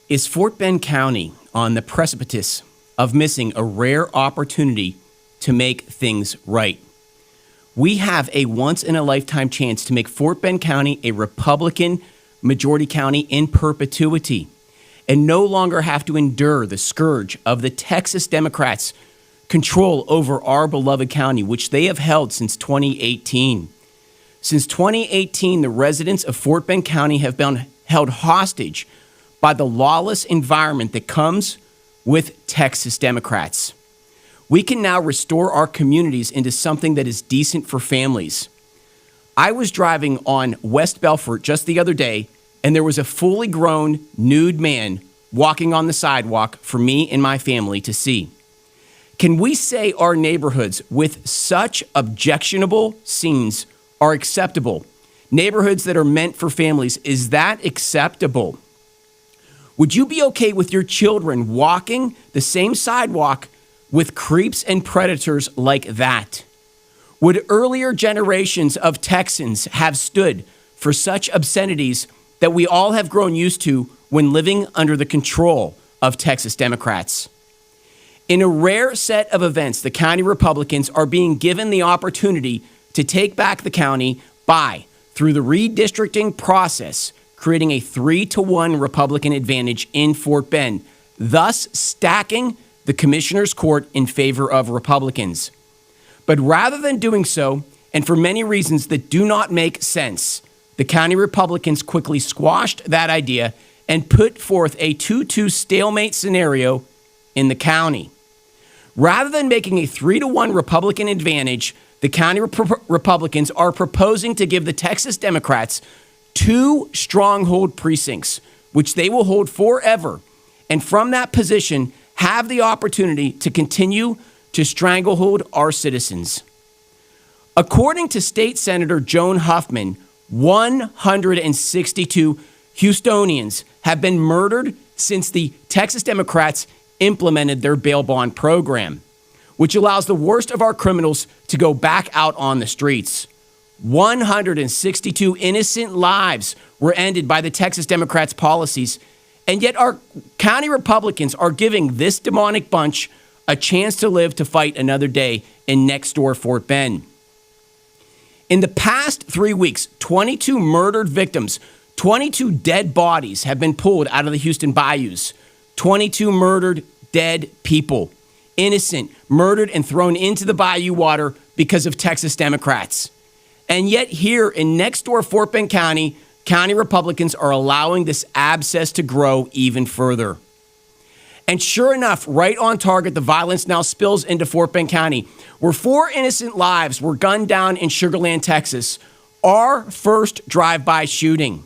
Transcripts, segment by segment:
Is Fort Bend County on the precipice of missing a rare opportunity to make things right? We have a once-in-a-lifetime chance to make Fort Bend County a Republican majority county in perpetuity and no longer have to endure the scourge of the Texas Democrats' control over our beloved county, which they have held since 2018. Since 2018, the residents of Fort Bend County have been held hostage by the lawless environment that comes with Texas Democrats. We can now restore our communities into something that is decent for families. I was driving on West Belfort just the other day, and there was a fully grown nude man walking on the sidewalk for me and my family to see. Can we say our neighborhoods with such objectionable scenes are acceptable? Neighborhoods that are meant for families, is that acceptable? Would you be okay with your children walking the same sidewalk with creeps and predators like that? Would earlier generations of Texans have stood for such obscenities that we all have grown used to when living under the control of Texas Democrats? In a rare set of events, the county Republicans are being given the opportunity to take back the county by, through the redistricting process, creating a 3-to-1 Republican advantage in Fort Bend, thus stacking the commissioner's court in favor of Republicans. But rather than doing so, and for many reasons that do not make sense, the county Republicans quickly squashed that idea and put forth a 2-2 stalemate scenario in the county. Rather than making a 3-to-1 Republican advantage, the county Republicans are proposing to give the Texas Democrats 2 stronghold precincts, which they will hold forever, and from that position have the opportunity to continue to stranglehold our citizens. According to State Senator Joan Huffman, 162 Houstonians have been murdered since the Texas Democrats implemented their bail bond program, which allows the worst of our criminals to go back out on the streets. 162 innocent lives were ended by the Texas Democrats' policies, and yet our county Republicans are giving this demonic bunch a chance to live to fight another day in next-door Fort Bend. In the past 3 weeks, 22 murdered victims, 22 dead bodies have been pulled out of the Houston bayous. 22 murdered, dead people, innocent, murdered and thrown into the bayou water because of Texas Democrats. And yet here in next-door Fort Bend County, county Republicans are allowing this abscess to grow even further. And sure enough, right on target, the violence now spills into Fort Bend County, where 4 innocent lives were gunned down in Sugar Land, Texas. Our first drive-by shooting.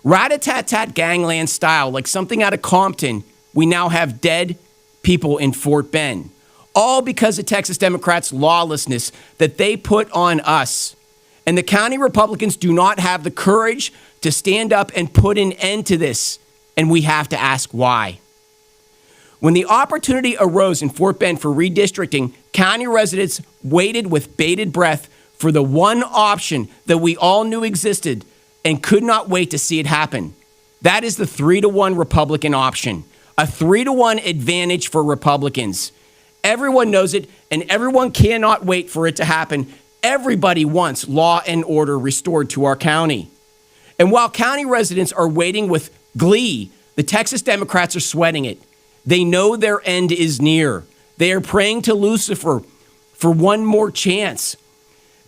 Rat-a-tat-tat gangland style, like something out of Compton, we now have dead people in Fort Bend. All because of Texas Democrats' lawlessness that they put on us. And the county Republicans do not have the courage to stand up and put an end to this. And we have to ask why. When the opportunity arose in Fort Bend for redistricting, county residents waited with bated breath for the one option that we all knew existed and could not wait to see it happen. That is the 3-to-1 Republican option. A 3-to-1 advantage for Republicans. Everyone knows it, and everyone cannot wait for it to happen. Everybody wants law and order restored to our county. And while county residents are waiting with glee, the Texas Democrats are sweating it. They know their end is near. They are praying to Lucifer for one more chance.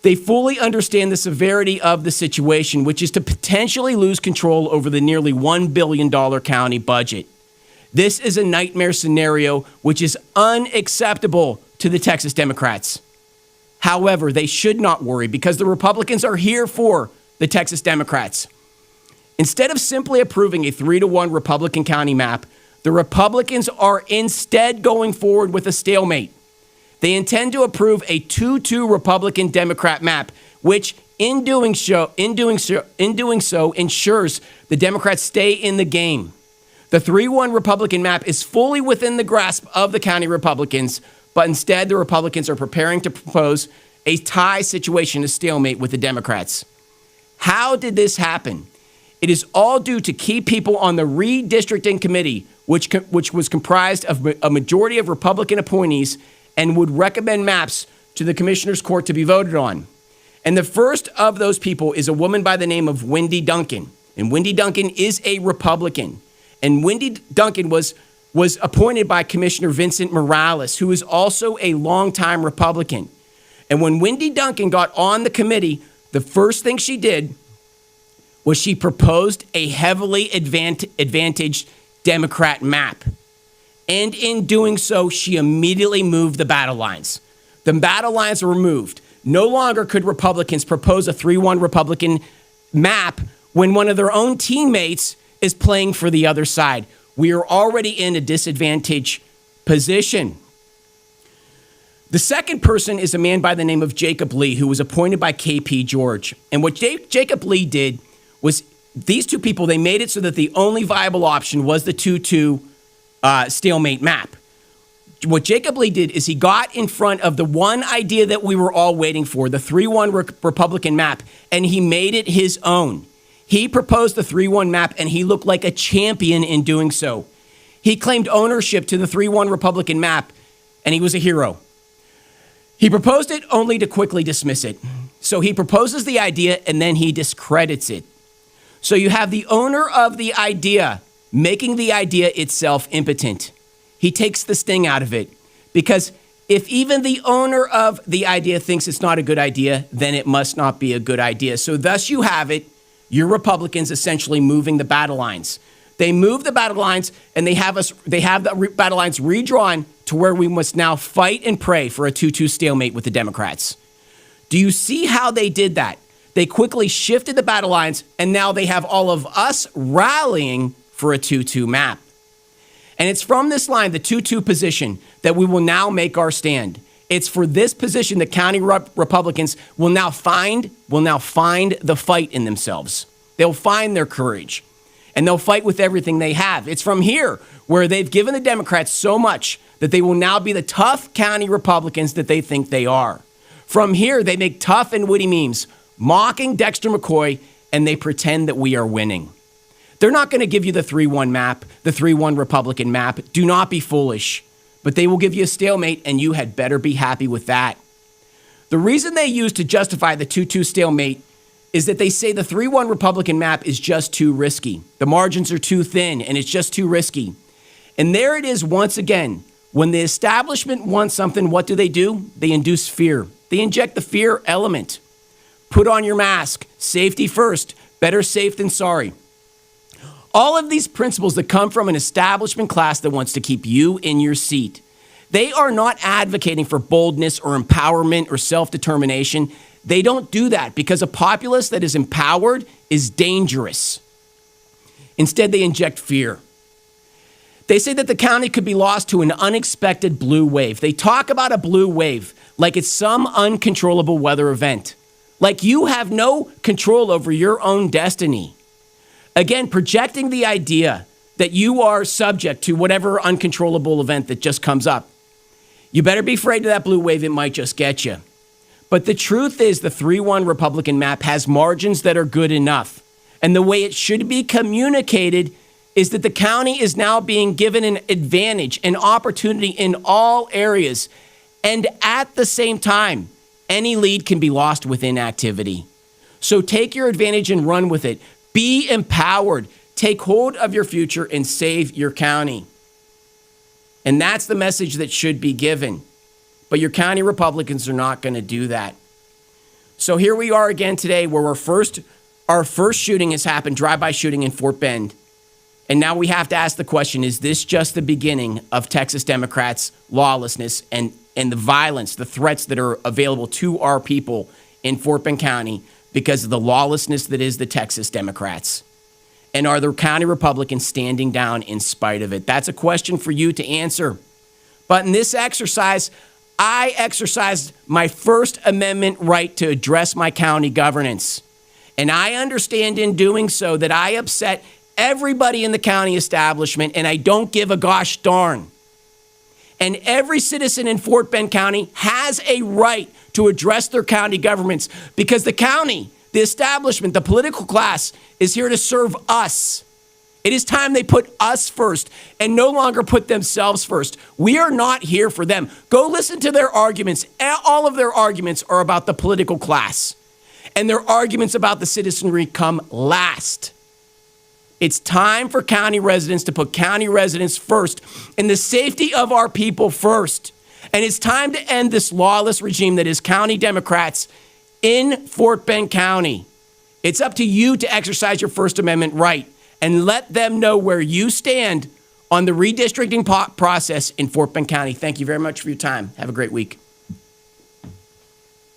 They fully understand the severity of the situation, which is to potentially lose control over the nearly $1 billion county budget. This is a nightmare scenario which is unacceptable to the Texas Democrats. However, they should not worry because the Republicans are here for the Texas Democrats. Instead of simply approving a 3-to-1 Republican county map, the Republicans are instead going forward with a stalemate. They intend to approve a 2-2 Republican-Democrat map, which in doing so ensures the Democrats stay in the game. The 3-1 Republican map is fully within the grasp of the county Republicans, but instead the Republicans are preparing to propose a tie situation, a stalemate with the Democrats. How did this happen? It is all due to key people on the redistricting committee, which was comprised of a majority of Republican appointees and would recommend maps to the Commissioner's Court to be voted on. And the first of those people is a woman by the name of Wendy Duncan. And Wendy Duncan is a Republican. And Wendy Duncan was appointed by Commissioner Vincent Morales, who is also a longtime Republican. And when Wendy Duncan got on the committee, the first thing she did was she proposed a heavily advantaged Democrat map. And in doing so, she immediately moved the battle lines. The battle lines were removed. No longer could Republicans propose a 3-1 Republican map when one of their own teammates is playing for the other side. We are already in a disadvantaged position. The second person is a man by the name of Jacob Lee, who was appointed by KP George. And what Jacob Lee did was these two people, they made it so that the only viable option was the 2-2 stalemate map. What Jacob Lee did is he got in front of the one idea that we were all waiting for, the 3-1 Republican map, and he made it his own. He proposed the 3-1 map, and he looked like a champion in doing so. He claimed ownership to the 3-1 Republican map, and he was a hero. He proposed it only to quickly dismiss it. So he proposes the idea, and then he discredits it. So you have the owner of the idea making the idea itself impotent. He takes the sting out of it, because if even the owner of the idea thinks it's not a good idea, then it must not be a good idea. So thus you have it, your Republicans essentially moving the battle lines. They move the battle lines, and they have the battle lines redrawn to where we must now fight and pray for a 2-2 stalemate with the Democrats. Do you see how they did that? They quickly shifted the battle lines, and now they have all of us rallying for a 2-2 map. And it's from this line, the 2-2 position, that we will now make our stand. It's for this position that county Republicans will now find the fight in themselves. They'll find their courage, and they'll fight with everything they have. It's from here where they've given the Democrats so much that they will now be the tough county Republicans that they think they are. From here, they make tough and witty memes, mocking Dexter McCoy, and they pretend that we are winning. They're not going to give you the 3-1 map, the 3-1 Republican map. Do not be foolish. But they will give you a stalemate, and you had better be happy with that. The reason they use to justify the 2-2 stalemate is that they say the 3-1 Republican map is just too risky. The margins are too thin, and it's just too risky. And there it is once again. When the establishment wants something, what do? They induce fear. They inject the fear element. Put on your mask. Safety first. Better safe than sorry. All of these principles that come from an establishment class that wants to keep you in your seat. They are not advocating for boldness or empowerment or self-determination. They don't do that because a populace that is empowered is dangerous. Instead, they inject fear. They say that the county could be lost to an unexpected blue wave. They talk about a blue wave like it's some uncontrollable weather event, like you have no control over your own destiny. Again, projecting the idea that you are subject to whatever uncontrollable event that just comes up. You better be afraid of that blue wave. It might just get you. But the truth is the 3-1 Republican map has margins that are good enough. And the way it should be communicated is that the county is now being given an advantage, an opportunity in all areas. And at the same time, any lead can be lost with inactivity. So take your advantage and run with it. Be empowered. Take hold of your future and save your county. And that's the message that should be given. But your county Republicans are not going to do that. So here we are again today where our first shooting has happened, drive-by shooting in Fort Bend. And now we have to ask the question, is this just the beginning of Texas Democrats' lawlessness and the violence, the threats that are available to our people in Fort Bend County because of the lawlessness that is the Texas Democrats? And are the county Republicans standing down in spite of it? That's a question for you to answer. But in this exercise, I exercised my First Amendment right to address my county governance. And I understand in doing so that I upset everybody in the county establishment, and I don't give a gosh darn. And every citizen in Fort Bend County has a right to address their county governments because the county The establishment, the political class, is here to serve us. It is time they put us first and no longer put themselves first. We are not here for them. Go listen to their arguments. All of their arguments are about the political class, and their arguments about the citizenry come last. It's time for county residents to put county residents first and the safety of our people first. And it's time to end this lawless regime that is county Democrats in Fort Bend County. It's up to you to exercise your First Amendment right and let them know where you stand on the redistricting process in Fort Bend County. Thank you very much for your time. Have a great week.